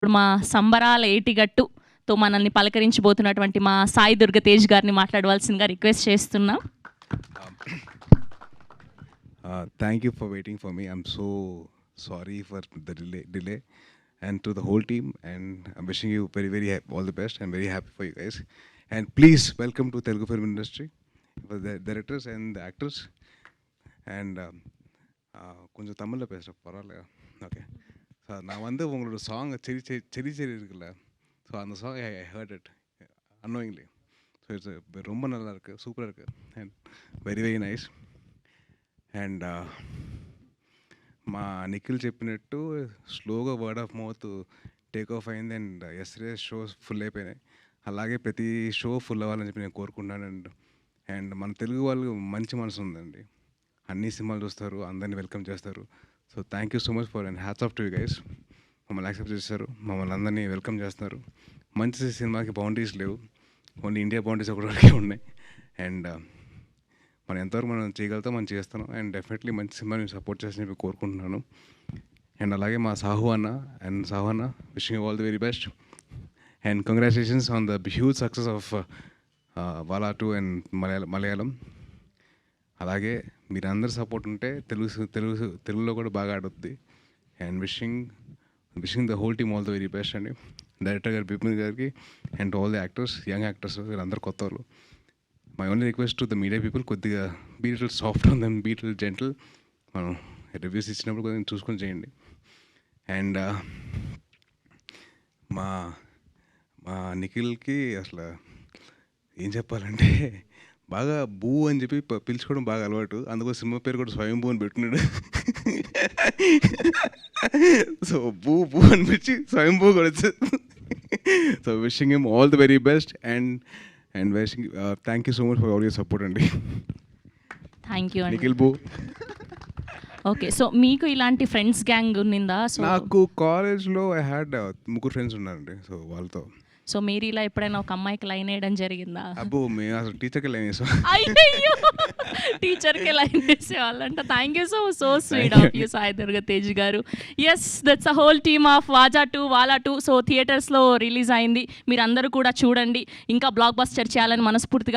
ఇప్పుడు మా సంబరాల ఏటిగట్టుతో మనల్ని పలకరించబోతున్నటువంటి మా సాయి దుర్గ తేజ్ గారిని మాట్లాడవలసిందిగా రిక్వెస్ట్ చేస్తున్నాం. Thank you for waiting for me. I'm so sorry for the delay, and to the whole team. And I'm wishing you very all the best. I'm very happy for you guys. And please welcome to Telugu film industry, for the directors and the actors. And கொஞ்சம் தமிழில் பேசுகிறேன் பரவாயில்ல. Okay, so நான் வந்து உங்களோட song செரி செரி செரி இருக்குல்ல, ஸோ அந்த song I heard it annoyingly. So it's ரொம்ப நல்லா இருக்குது, சூப்பராக இருக்குது, அண்ட் వెరీ నైస్. అండ్ మా నిఖిల్ చెప్పినట్టు స్లోగా word of mouth take off అయింది. అండ్ ఎస్రే షోస్ ఫుల్ అయిపోయినాయి. అలాగే ప్రతి షో ఫుల్ అవ్వాలని చెప్పి నేను కోరుకుంటున్నాను. అండ్ మన తెలుగు వాళ్ళు మంచి మనసు ఉందండి, అన్ని సినిమాలు చూస్తారు, అందరినీ వెల్కమ్ చేస్తారు. So thank you so much for and hats off to you guys. మమ్మల్ని యాక్సెప్ట్ చేస్తారు, మమ్మల్ని అందరినీ వెల్కమ్ చేస్తున్నారు. మంచి సినిమాకి బౌండరీస్ లేవు, ఓన్లీ ఇండియా బౌండరీస్ ఒకటికే ఉన్నాయి. అండ్ మనం ఎంతవరకు మనం చేయగలుగుతాం మనం చేస్తాను. అండ్ డెఫినెట్లీ మంచి సినిమాని సపోర్ట్ చేసి చెప్పి కోరుకుంటున్నాను. అండ్ అలాగే మా సాహు అన్న wishing you all the very best. And congratulations on the huge success of Vaazha 2 and Malayalam. అలాగే మీరు అందరు సపోర్ట్ ఉంటే తెలుగులో కూడా బాగా ఆడుద్ది. And wishing the whole team all the very best అండి. డైరెక్టర్ గారు బిపిన్ గారికి and all the actors, young actors, వీళ్ళందరూ కొత్త వాళ్ళు. My only request to the media people, కొద్దిగా be little soft on them, be little gentle. మనం reviews ఇచ్చినప్పుడు కొద్దిగా చూసుకొని చేయండి. అండ్ మా నిఖిల్కి అసలు ఏం చెప్పాలంటే బాగా బూ అని చెప్పి పిలుచుకోవడం బాగా అలవాటు. అందుకో సినిమా పేరు కూడా స్వయంభూ అని పెట్టుకున్నాడు. సో బూ అనిపించి స్వయంభూ కూడా వచ్చేది. So wishing him all the very best. And wishing thank you so much for all your support అండి. థ్యాంక్ యూ నిఖిల్ బూ. ఓకే, సో మీకు ఇలాంటి ఫ్రెండ్స్ గ్యాంగ్ ఉన్నిందా? సో నాకు కాలేజ్లో ఐ హ్యాడ్ 3 ఫ్రెండ్స్ ఉన్నారండి. సో వాళ్ళతో సో మీరు ఇలా ఎప్పుడైనా ఒక అమ్మాయికి లైన్ వేయడం జరిగిందా? అబ్బో మేము అసలు టీచర్కి లైన్ వేసాం. అయ్యో, టీచర్కి లైన్ వేసేవాళ్ళంట. Thank you so sweet of you Sai Durga Tej గారు. Yes, that's a whole team of Vaazha 2 Vaazha 2. So థియేటర్స్లో రిలీజ్ అయింది, మీరు అందరూ కూడా చూడండి. ఇంకా బ్లాక్ బస్టర్ చేయాలని మనస్ఫూర్తిగా